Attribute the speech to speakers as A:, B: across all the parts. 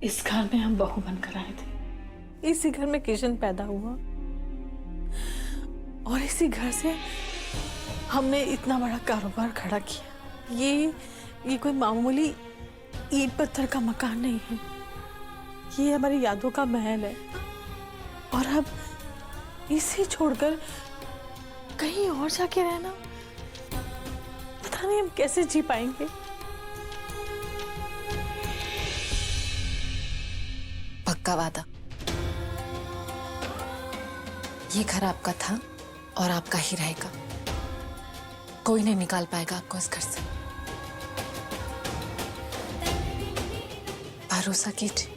A: इस घर में हम बहू बनकर आए थे, इसी घर में किशन पैदा हुआ और इसी घर से हमने इतना बड़ा कारोबार खड़ा किया। ये कोई मामूली ईंट पत्थर का मकान नहीं है, ये हमारी यादों का महल है। और अब इसे छोड़कर कहीं और जाके रहना, पता नहीं हम कैसे जी पाएंगे।
B: पक्का वादा, ये घर आपका था और आपका ही रहेगा। कोई नहीं निकाल पाएगा आपको इस घर से। भरोसा कीजिए।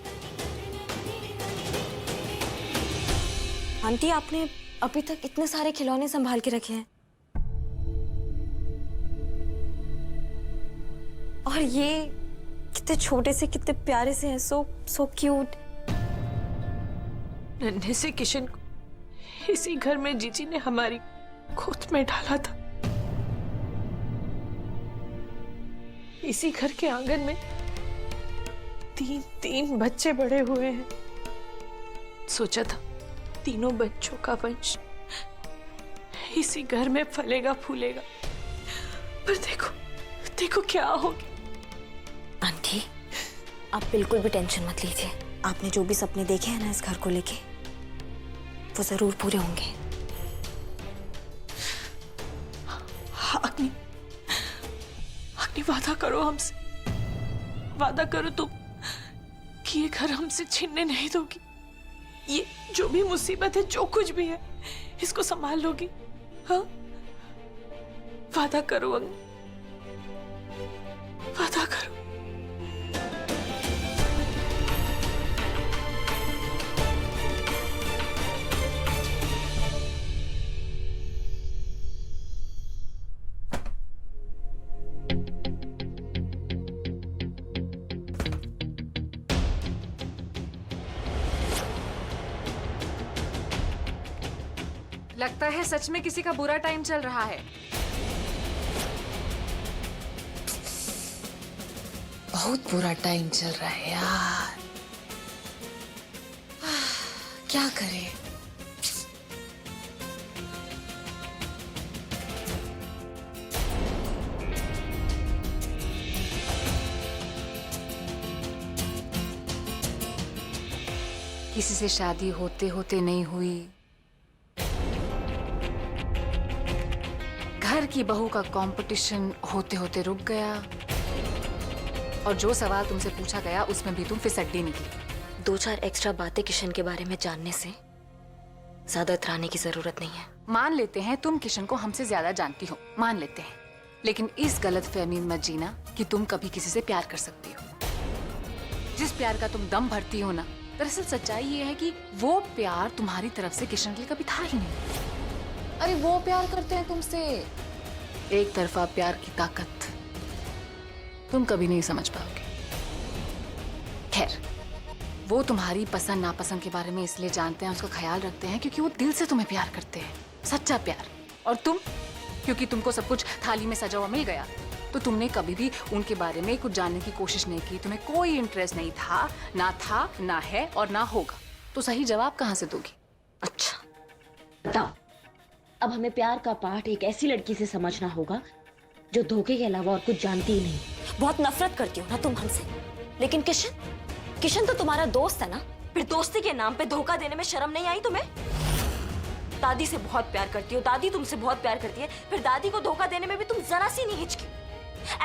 C: आंटी, आपने अभी तक इतने सारे खिलौने संभाल के रखे हैं, और ये कितने छोटे से कितने प्यारे से हैं। So cute.
A: नन्हे से किशन को इसी घर में जीजी ने हमारी गोद में डाला था। इसी घर के आंगन में तीन बच्चे बड़े हुए हैं। सोचा था तीनों बच्चों का वंश इसी घर में फलेगा फूलेगा, पर देखो क्या हो गया।
C: आंटी, आप बिल्कुल भी टेंशन मत लीजिए। आपने जो भी सपने देखे हैं ना इस घर को लेके, वो जरूर पूरे होंगे।
A: अग्नि, वादा करो हमसे, वादा करो तुम कि ये घर हमसे छीनने नहीं दोगी। ये जो भी मुसीबत है, जो कुछ भी है, इसको संभाल लोगी। हाँ, वादा करो अग्नि, वादा करो।
B: लगता है सच में किसी का बुरा टाइम चल रहा है। बहुत बुरा टाइम चल रहा है यार। क्या करें? किसी से शादी होते होते नहीं हुई, घर की बहू का कंपटीशन होते होते रुक गया, और जो सवाल तुमसे पूछा गया उसमें भी तुम फिसड्डी निकली।
C: 2-4 एक्स्ट्रा बातें किशन के बारे में जानने से ज्यादा इतराने की जरूरत नहीं है।
B: मान लेते हैं तुम किशन को हमसे ज्यादा जानती हो, मान लेते हैं, लेकिन इस गलतफहमी मत जीना कि तुम कभी किसी से प्यार कर सकती हो। जिस प्यार का तुम दम भरती हो ना, दरअसल सच्चाई ये है कि वो प्यार तुम्हारी तरफ से किशन के लिए कभी था ही नहीं। अरे वो प्यार करते हैं तुमसे, एक तरफा प्यार की ताकत तुम कभी नहीं समझ पाओगे। खैर, वो तुम्हारी पसंद नापसंद के बारे में इसलिए जानते हैं, उसका ख्याल रखते हैं क्योंकि वो दिल से तुम्हें प्यार करते हैं, सच्चा प्यार। और तुम, क्योंकि तुमको सब कुछ थाली में सजा हुआ मिल गया, तो तुमने कभी भी उनके बारे में कुछ जानने की कोशिश नहीं की। तुम्हें कोई इंटरेस्ट नहीं था, ना है और ना होगा। तो सही जवाब कहाँ से दोगी?
C: अच्छा बताओ, अब हमें प्यार का पाठ एक ऐसी लड़की से समझना होगा जो धोखे के अलावा और कुछ जानती ही नहीं। बहुत नफरत करती हो ना तुम हमसे, लेकिन किशन तो तुम्हारा दोस्त है ना, फिर दोस्ती के नाम पे धोखा देने में शर्म नहीं आई तुम्हें? दादी से बहुत प्यार करती हो, दादी तुमसे बहुत प्यार करती है, फिर दादी को धोखा देने में भी तुम जरा सी नहीं हिचकी।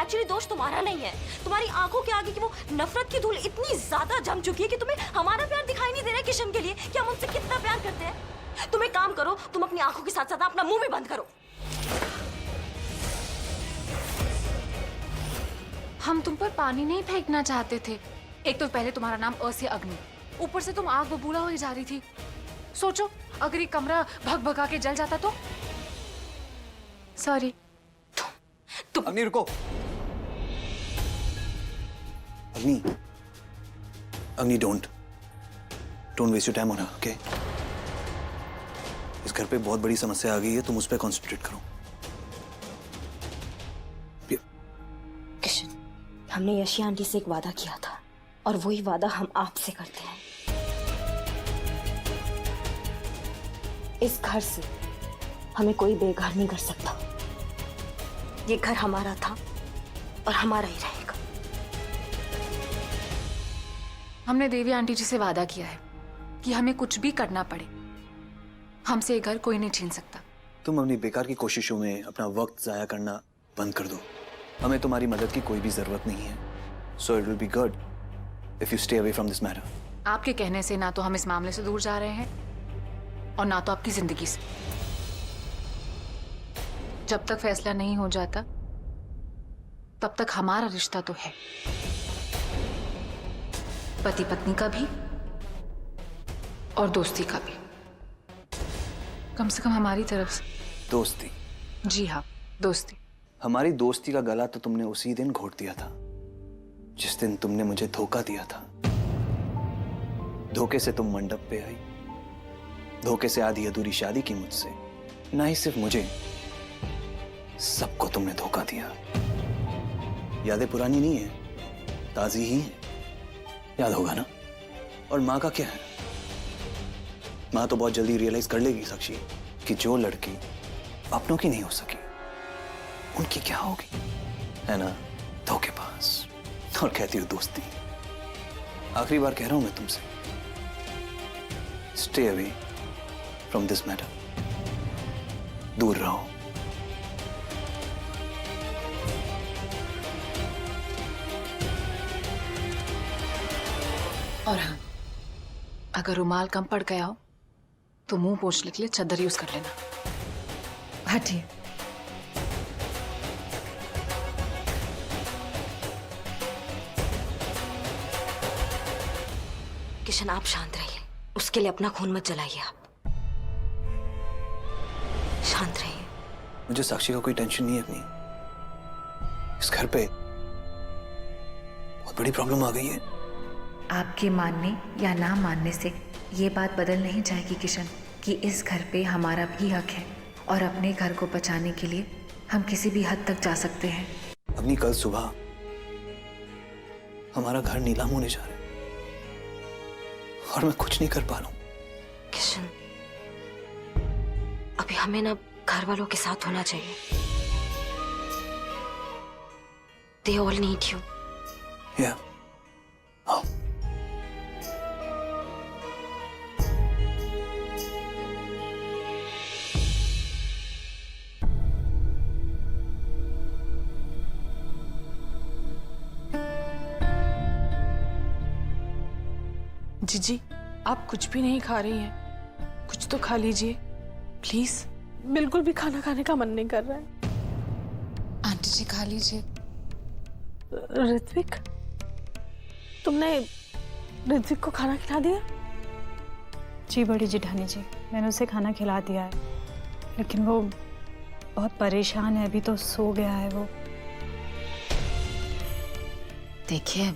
C: एक्चुअली दोष तुम्हारा नहीं है, तुम्हारी आंखों के आगे की वो नफरत की धूल इतनी ज्यादा जम चुकी है कि तुम्हें हमारा प्यार दिखाई नहीं दे रहा है किशन के लिए कि हम उनसे कितना प्यार करते हैं। तुम एक काम करो, तुम अपनी आंखों के साथ साथ अपना मुंह भी बंद करो।
B: हम तुम पर पानी नहीं फेंकना चाहते थे। एक तो पहले तुम्हारा नाम अ से अग्नि, ऊपर से तुम आग बबूला हो जा रही थी। सोचो अगर ये कमरा भग भगा के जल जाता तो। सॉरी।
D: अग्नि रुको। Agni don't waste your time on her, okay? इस घर पे बहुत बड़ी समस्या आ गई है, तुम उस पर कॉन्सेंट्रेट करो।
C: किशन, हमने यशी आंटी से एक वादा किया था और वही वादा हम आपसे करते हैं। इस घर से हमें कोई बेघर नहीं कर सकता। ये घर हमारा था और हमारा ही रहेगा।
B: हमने देवी आंटी जी से वादा किया है कि हमें कुछ भी करना पड़े, हमसे ये घर कोई नहीं छीन सकता।
D: तुम अपनी बेकार की कोशिशों में अपना वक्त जाया करना बंद कर दो। हमें तुम्हारी मदद की कोई भी जरूरत नहीं है। So it will be good if you stay away from this matter.
B: आपके कहने से ना तो हम इस मामले से दूर जा रहे हैं और ना तो आपकी जिंदगी से। जब तक फैसला नहीं हो जाता तब तक हमारा रिश्ता तो है, पति पत्नी का भी और दोस्ती का भी। कम से कम हमारी तरफ से।
D: दोस्ती?
B: जी हाँ, दोस्ती।
D: हमारी दोस्ती का गला तो तुमने उसी दिन घोट दिया था जिस दिन तुमने मुझे धोखा दिया था। धोखे से तुम मंडप पे आई, धोखे से आधी अधूरी शादी की मुझसे। ना ही सिर्फ मुझे, सबको तुमने धोखा दिया। यादें पुरानी नहीं है, ताजी ही है। याद होगा ना? और माँ का क्या है? माँ तो बहुत जल्दी रियलाइज कर लेगी साक्षी कि जो लड़की अपनों की नहीं हो सकी उनकी क्या होगी, है ना? धोखेबाज। और कहती हो दोस्ती। आखिरी बार कह रहा हूं मैं तुमसे, stay away from this matter. दूर रहो।
B: और हाँ, अगर रुमाल कम पड़ गया हो तो मुंह पोंछने के लिए चादर यूज कर लेना। हटिए।
C: किशन, आप शांत रहिए। उसके लिए अपना खून मत जलाइए। आप शांत रहिए।
D: मुझे साक्षी का कोई टेंशन नहीं है अपनी। इस घर पे बहुत बड़ी प्रॉब्लम आ गई है।
E: आपके मानने या ना मानने से ये बात बदल नहीं जाएगी किशन कि इस घर पे हमारा भी हक है और अपने घर को बचाने के लिए हम किसी भी हद तक जा सकते हैं।
D: अपनी कल सुबह हमारा घर नीलाम होने जा रहा है और मैं कुछ नहीं कर पा रहा हूं।
C: किशन, अभी हमें ना घर वालों के साथ होना चाहिए। They all need you.
D: Yeah. Oh.
A: जीजी, आप कुछ भी नहीं खा रही हैं। कुछ तो खा लीजिए प्लीज। बिल्कुल भी खाना खाने का मन नहीं कर रहा है।
B: आंटी जी खा लीजिए।
A: ऋत्विक, तुमने ऋत्विक को खाना खिला दिया?
F: जी बड़ी जेठानी जी, मैंने उसे खाना खिला दिया है, लेकिन वो बहुत परेशान है। अभी तो सो गया है वो।
G: देखिए,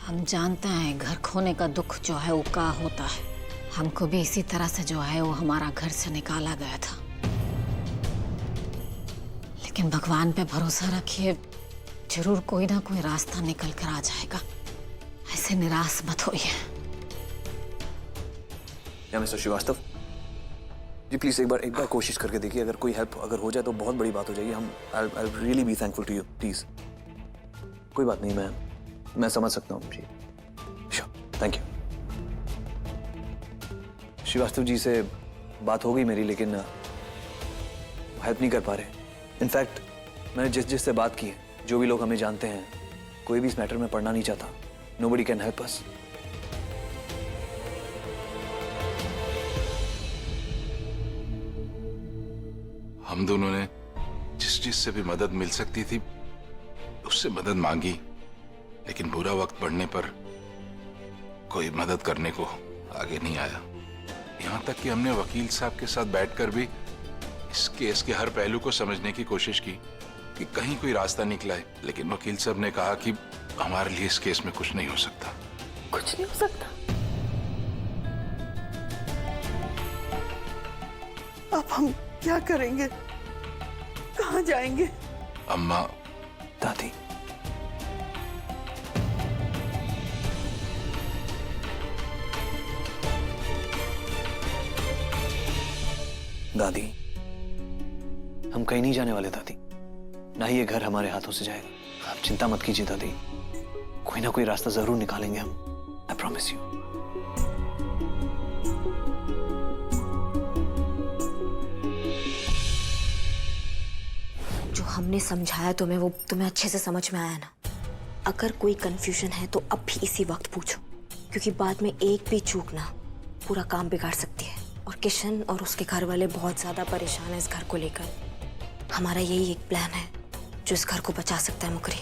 G: हम जानते हैं घर खोने का दुख जो है वो क्या होता है। हमको भी इसी तरह से जो है वो हमारा घर से निकाला गया था, लेकिन भगवान पे भरोसा रखिए, जरूर कोई ना कोई रास्ता निकल कर आ जाएगा। ऐसे निराश मत होइए।
D: या मिस्टर श्रीवास्तव जी, प्लीज एक बार कोशिश करके देखिए। अगर कोई हेल्प अगर हो जाए तो बहुत बड़ी बात हो जाएगी। हम I really be thankful to you. Please, कोई बात नहीं, मैं समझ सकता हूँ जी। Sure, thank you. Shrivastava ji से बात हो गई मेरी, लेकिन हेल्प नहीं कर पा रहे। इनफैक्ट मैंने जिस से बात की है, जो भी लोग हमें जानते हैं, कोई भी इस मैटर में पढ़ना नहीं चाहता। Nobody can help us.
H: हम दोनों ने जिस चीज से भी मदद मिल सकती थी उससे मदद मांगी, लेकिन बुरा वक्त पड़ने पर कोई मदद करने को आगे नहीं आया। यहां तक कि हमने वकील साहब के साथ बैठकर भी इस केस के हर पहलू को समझने की कोशिश की कि कहीं कोई रास्ता निकला है, लेकिन वकील साहब ने कहा कि हमारे लिए इस केस में कुछ नहीं हो सकता।
A: कुछ नहीं हो सकता? अब हम क्या करेंगे? कहाँ जाएंगे?
H: अम्मा,
D: दादी, दादी, हम कहीं नहीं जाने वाले दादी, ना ही ये घर हमारे हाथों से जाएगा। आप चिंता मत कीजिए दादी, कोई ना कोई रास्ता जरूर निकालेंगे हम, आई प्रॉमिस यू।
C: जो हमने समझाया तुम्हें वो तुम्हें अच्छे से समझ में आया ना? अगर कोई कंफ्यूजन है तो अब भी इसी वक्त पूछो, क्योंकि बाद में एक भी चूक ना पूरा काम बिगाड़ सकती है। और किशन और उसके घर वाले बहुत ज्यादा परेशान हैं इस घर को लेकर। हमारा यही एक प्लान है जो इस घर को बचा सकता है मुकरी,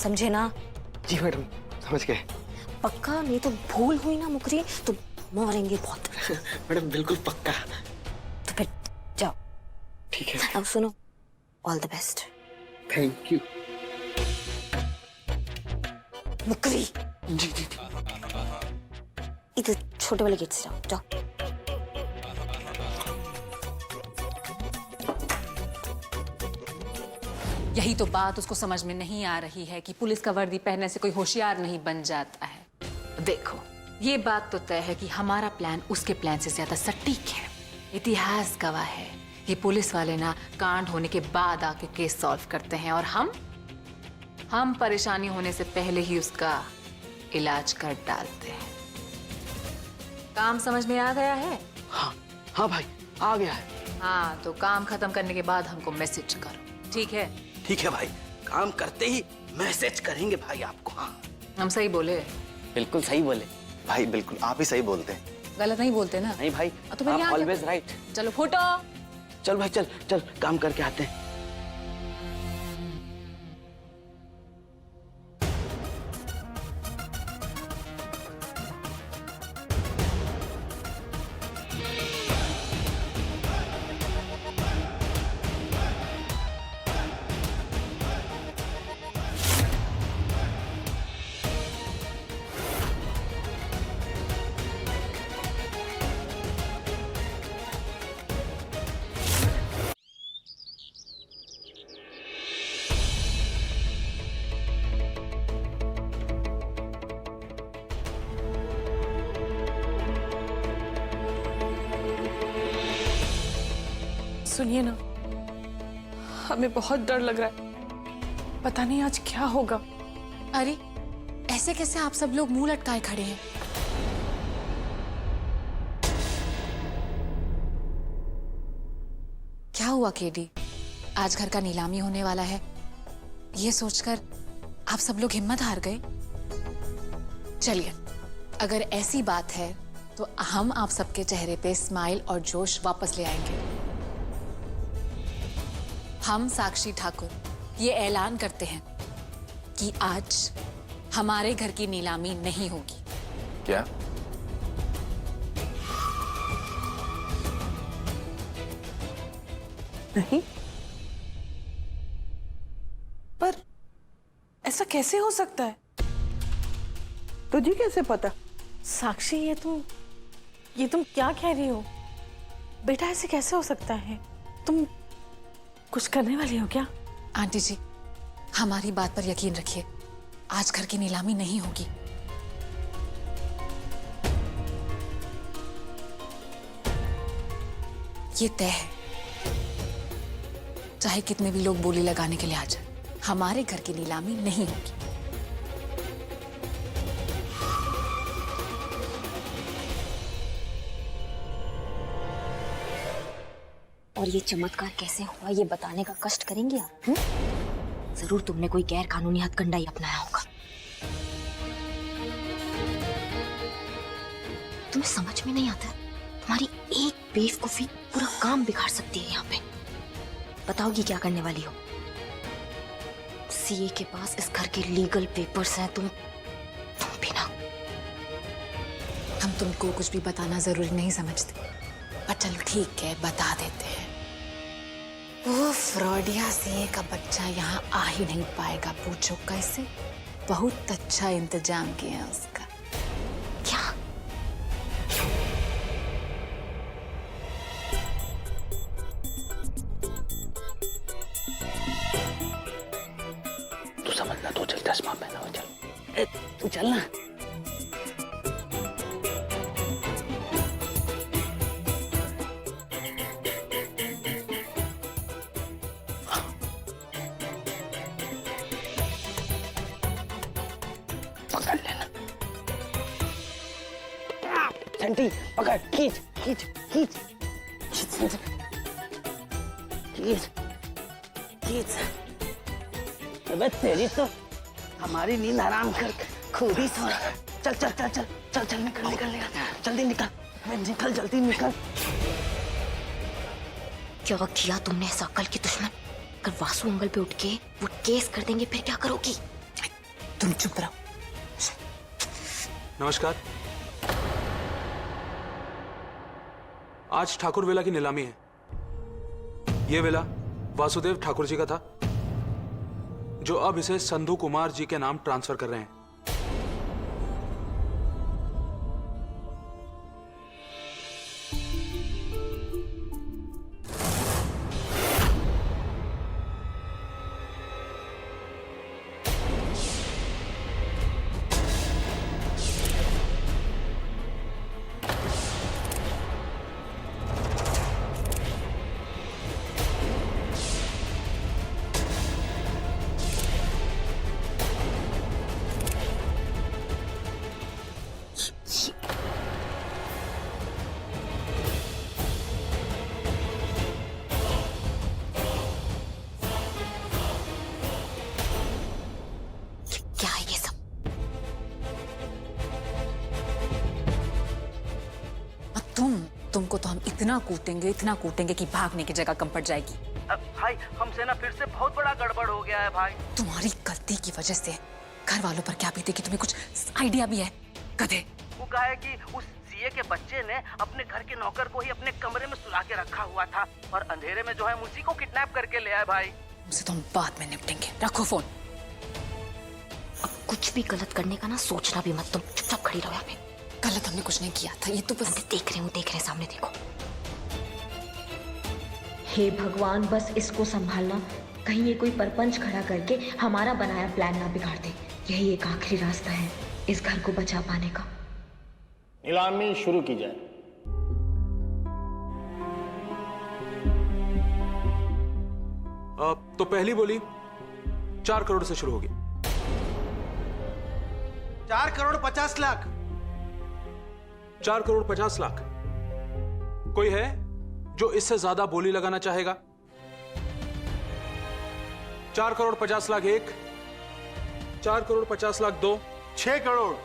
C: समझे ना?
I: जी मैडम, समझ गए।
C: पक्का? नहीं तो भूल हुई ना मुकरी तो मरेंगे बहुत।
I: मैडम बिल्कुल पक्का।
C: तो फिर जाओ।
I: ठीक है।
C: अब सुनो, all the best.
I: Thank you.
C: Mukri
I: ji जी जी।
C: इधर छोटे वाले गेट से जाओ, जाओ।
B: यही तो बात उसको समझ में नहीं आ रही है कि पुलिस का वर्दी पहनने से कोई होशियार नहीं बन जाता है। देखो, ये बात तो तय है कि हमारा प्लान उसके प्लान से ज्यादा सटीक है। इतिहास गवाह है, ये पुलिस वाले ना कांड होने के बाद आके केस सॉल्व करते हैं और हम परेशानी होने से पहले ही उसका इलाज कर डालते हैं। काम समझ में आ गया है?
I: हाँ हाँ भाई, आ गया है।
B: हाँ, तो काम खत्म करने के बाद हमको मैसेज करो, ठीक है?
I: ठीक है भाई, काम करते ही मैसेज करेंगे भाई आपको। हाँ,
B: हम सही बोले?
I: बिल्कुल सही बोले
D: भाई, बिल्कुल आप ही सही बोलते हैं।
B: गलत नहीं बोलते ना?
I: नहीं भाई,
B: तो फिर यहाँ
I: ऑलवेज राइट।
B: चलो फुटो।
I: चल भाई, चल चल काम करके आते हैं।
A: सुनिए ना, हमें बहुत डर लग रहा है, पता नहीं आज क्या होगा।
B: अरे ऐसे कैसे आप सब लोग मुंह लटकाए खड़े हैं? क्या हुआ केडी? आज घर का नीलामी होने वाला है, ये सोचकर आप सब लोग हिम्मत हार गए? चलिए, अगर ऐसी बात है तो हम आप सबके चेहरे पे स्माइल और जोश वापस ले आएंगे। हम साक्षी ठाकुर ये ऐलान करते हैं कि आज हमारे घर की नीलामी नहीं होगी।
H: क्या?
A: नहीं, पर ऐसा कैसे हो सकता है?
J: तुझे कैसे पता?
A: साक्षी, ये तुम क्या कह रही हो? बेटा ऐसे कैसे हो सकता है? तुम कुछ करने वाली हो क्या?
B: आंटी जी, हमारी बात पर यकीन रखिए, आज घर की नीलामी नहीं होगी। ये तय है, चाहे कितने भी लोग बोली लगाने के लिए आ जाए, हमारे घर की नीलामी नहीं होगी।
C: और ये चमत्कार कैसे हुआ ये बताने का कष्ट करेंगे आप? जरूर तुमने कोई गैर कानूनी हथकंडा ही अपनाया होगा। तुम्हें समझ में नहीं आता, तुम्हारी एक बेवकूफी पूरा काम बिगाड़ सकती है। यहाँ पे बताओगी क्या करने वाली हो? सीए के पास इस घर के लीगल पेपर्स हैं, तुम भी ना।
B: हम तुमको कुछ भी बताना जरूरी नहीं समझते, पर चलो ठीक है, बता देते हैं। वो फ्रॉडिया सीए का बच्चा यहाँ आ ही नहीं पाएगा। पूछो कैसे? बहुत अच्छा इंतजाम किया उसका।
C: क्या?
I: तू समझना, तू चल, चश्मा पहना हो, चल तू चल ना। पकड़ लेना। सेंटी पकड़, खींच खींच खींच खींच खींच खींच। अबे तेरी तो हमारी नींद हराम कर खुद ही सो रहा। चल चल चल चल चल चल निकल निकल निकल जल्दी निकल, निकल जल्दी निकल।
C: क्या किया तुमने ऐसा अक्ल की दुश्मन? अगर वासु अंकल पे उठ के वो केस कर देंगे फिर क्या करोगी?
A: तुम चुप रहो।
K: नमस्कार। आज ठाकुर विला की नीलामी है। ये विला वासुदेव ठाकुर जी का था, जो अब इसे संधू कुमार जी के नाम ट्रांसफर कर रहे हैं।
C: क्या है ये सब?
B: तुमको तो हम इतना कूटेंगे कि भागने की जगह कम पड़ जाएगी।
I: भाई हमसे ना फिर से बहुत बड़ा गड़बड़ हो गया है भाई।
B: तुम्हारी गलती की वजह से घर वालों पर क्या बीतेगी तुम्हें कुछ आइडिया भी है? गधे।
I: वो कहा है कि उस सीए के बच्चे ने अपने घर के नौकर को ही अपने कमरे में सुला के रखा हुआ था और अंधेरे में जो है उसी को किडनैप करके ले आए भाई।
B: उनसे तो हम बाद में निपटेंगे। रखो फोन।
C: अब कुछ भी गलत करने का ना सोचना भी मत, तुम चुपचाप खड़ी रहो यहाँ पे।
B: गलत हमने कुछ नहीं किया था, ये तो बस
C: देख रहे सामने देखो। हे भगवान, बस इसको संभालना, कहीं ये कोई परपंच खड़ा करके हमारा बनाया प्लान ना बिगाड़ दे। यही एक आखिरी रास्ता है इस घर को बचा पाने का।
L: नीलामी शुरू की जाए।
K: तो पहली बोली 4 करोड़ से शुरू होगी।
I: 4 करोड़ 50 लाख।
K: 4 करोड़ 50 लाख। कोई है जो इससे ज्यादा बोली लगाना चाहेगा? 4 crore 50 lakh 1, 4 crore 50 lakh 2,
L: 6 crore.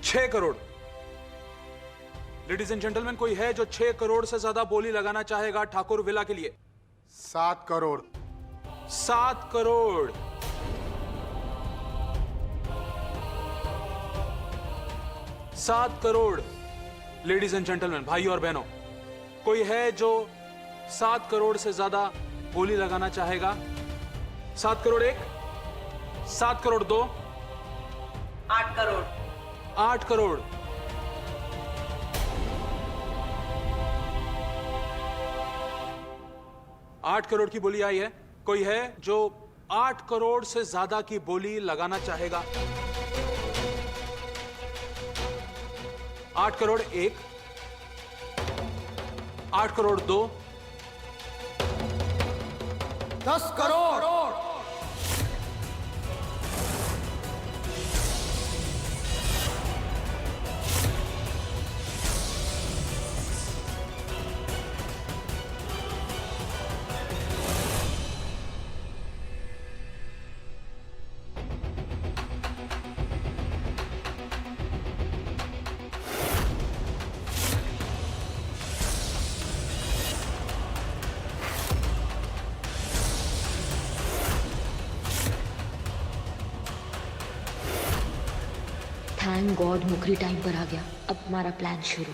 K: 6 crore. Ladies and gentleman, कोई है जो 6 करोड़ से ज्यादा बोली लगाना चाहेगा ठाकुर विला के लिए?
L: 7 crore.
K: 7 crore. 7 crore. Ladies and gentleman, भाई और बहनों, कोई है जो 7 करोड़ से ज्यादा बोली लगाना चाहेगा? 7 करोड़ 1, 7 करोड़ 2,
I: 8 करोड़।
K: 8 करोड़। 8 करोड़ की बोली आई है। कोई है जो 8 करोड़ से ज्यादा की बोली लगाना चाहेगा? 8 crore 1, 8 crore 2,
L: 10 crore.
C: Thank God Mukri time पर आ गया। अब हमारा प्लान शुरू।